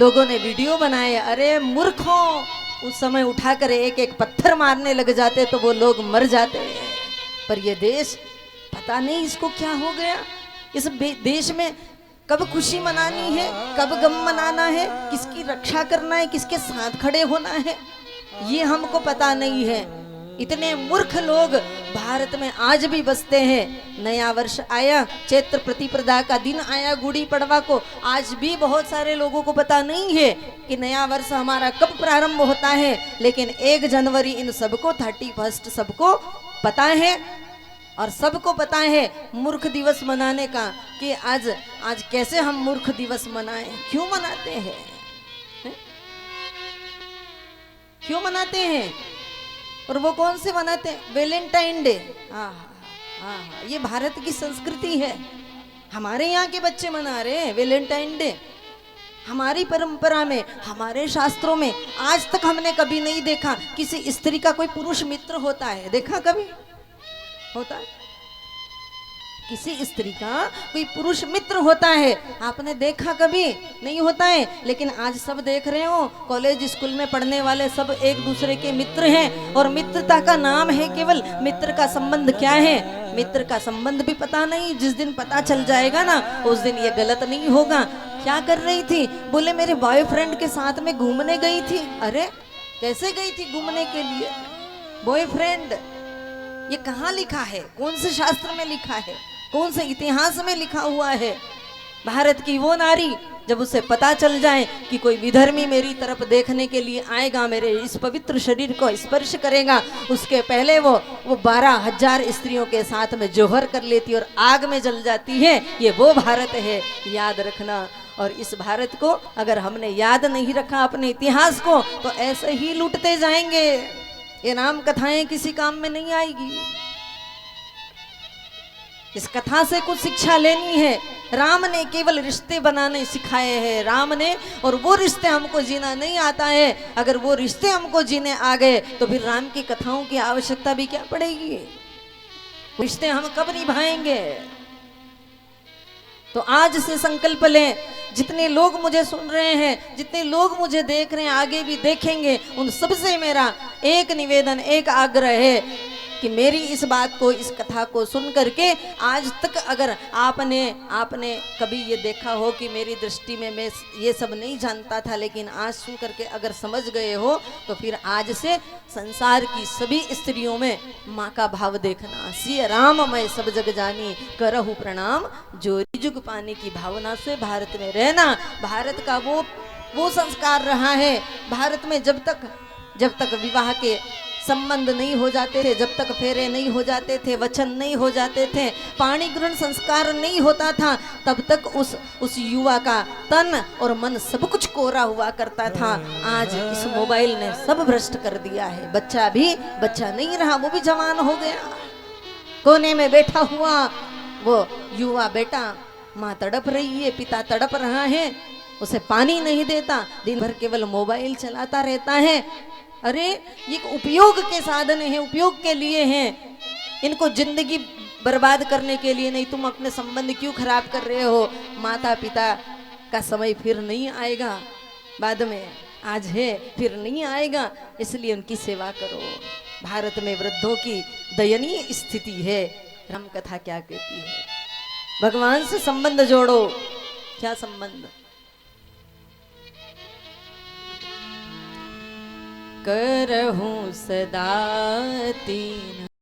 लोगों ने वीडियो बनाए, अरे मूर्खों, उस समय उठाकर एक एक पत्थर मारने लग जाते तो वो लोग मर जाते। पर ये देश पता नहीं इसको क्या हो गया। इस देश में कब खुशी मनानी है, कब गम मनाना है, किसकी रक्षा करना है, किसके साथ खड़े होना है, ये हमको पता नहीं है। इतने मूर्ख लोग भारत में आज भी बसते हैं। नया वर्ष आया, चैत्र प्रतिपदा का दिन आया गुड़ी पड़वा को, आज भी बहुत सारे लोगों को पता नहीं है कि नया वर्ष हमारा कब प्रारंभ होता है। लेकिन 1 जनवरी इन सबको, 31 सबको पता है। और सबको पता है मूर्ख दिवस मनाने का कि आज कैसे हम मूर्ख दिवस मनाएं, क्यों मनाते हैं, क्यों मनाते हैं। और वो कौन से मनाते हैं? Valentine day. हाँ, ये भारत की संस्कृति है। हमारे यहाँ के बच्चे मना रहे हैं वैलेंटाइन डे। हमारी परंपरा में, हमारे शास्त्रों में आज तक हमने कभी नहीं देखा किसी स्त्री का कोई पुरुष मित्र होता है। देखा कभी होता है? किसी स्त्री का कोई पुरुष मित्र होता है, आपने देखा कभी? नहीं होता है। लेकिन आज सब देख रहे हो, कॉलेज स्कूल में पढ़ने वाले सब एक दूसरे के मित्र हैं। और मित्रता का नाम है केवल, मित्र का संबंध क्या है, मित्र का संबंध भी पता नहीं। जिस दिन पता चल जाएगा ना, उस दिन ये गलत नहीं होगा। क्या कर रही थी? बोले मेरे बॉयफ्रेंड के साथ में घूमने गई थी। अरे कैसे गई थी घूमने के लिए? बॉयफ्रेंड, ये कहाँ लिखा है? कौन से शास्त्र में लिखा है? कौन से इतिहास में लिखा हुआ है? भारत की वो नारी जब उसे पता चल जाए कि कोई विधर्मी मेरी तरफ देखने के लिए आएगा, मेरे इस पवित्र शरीर को स्पर्श करेगा, उसके पहले वो 12,000 स्त्रियों के साथ में जोहर कर लेती और आग में जल जाती है। ये वो भारत है, याद रखना। और इस भारत को अगर हमने याद नहीं रखा, अपने इतिहास को, तो ऐसे ही लूटते जाएंगे। ये राम कथाएं किसी काम में नहीं आएगी। इस कथा से कुछ शिक्षा लेनी है। राम ने केवल रिश्ते बनाने सिखाए हैं, राम ने, और वो रिश्ते हमको जीना नहीं आता है। अगर वो रिश्ते हमको जीने आ गए तो फिर राम की कथाओं की आवश्यकता भी क्या पड़ेगी? रिश्ते हम कब निभाएंगे? तो आज से संकल्प लें। जितने लोग मुझे सुन रहे हैं, जितने लोग मुझे देख रहे हैं, आगे भी देखेंगे, उन सबसे मेरा एक निवेदन, एक आग्रह है कि मेरी इस बात को, इस कथा को सुन करके आज तक अगर आपने कभी ये देखा हो कि मेरी दृष्टि में मैं ये सब नहीं जानता था, लेकिन आज सुन करके अगर समझ गए हो, तो फिर आज से संसार की सभी स्त्रियों में माँ का भाव देखना। सिय राम मैं सब जग जानी, करहु प्रणाम जोरी जुग पाने की भावना से भारत में रहना। भारत का वो संस्कार रहा है। भारत में जब तक विवाह के संबंध नहीं हो जाते थे, जब तक फेरे नहीं हो जाते थे, वचन नहीं हो जाते थे, पाणी ग्रहण संस्कार नहीं होता था, तब तक उस युवा का तन और मन सब कुछ कोरा हुआ करता था। आज इस मोबाइल ने सब भ्रष्ट कर दिया है। बच्चा भी बच्चा नहीं रहा, वो भी जवान हो गया। कोने में बैठा हुआ वो युवा बेटा, माँ तड़प रही है, पिता तड़प रहा है, उसे पानी नहीं देता, दिन भर केवल मोबाइल चलाता रहता है। अरे ये उपयोग के साधन है, उपयोग के लिए हैं, इनको जिंदगी बर्बाद करने के लिए नहीं। तुम अपने संबंध क्यों खराब कर रहे हो? माता पिता का समय फिर नहीं आएगा, बाद में, आज है फिर नहीं आएगा, इसलिए उनकी सेवा करो। भारत में वृद्धों की दयनीय स्थिति है। राम कथा क्या कहती है? भगवान से संबंध जोड़ो। क्या संबंध? करहूं सदा तीन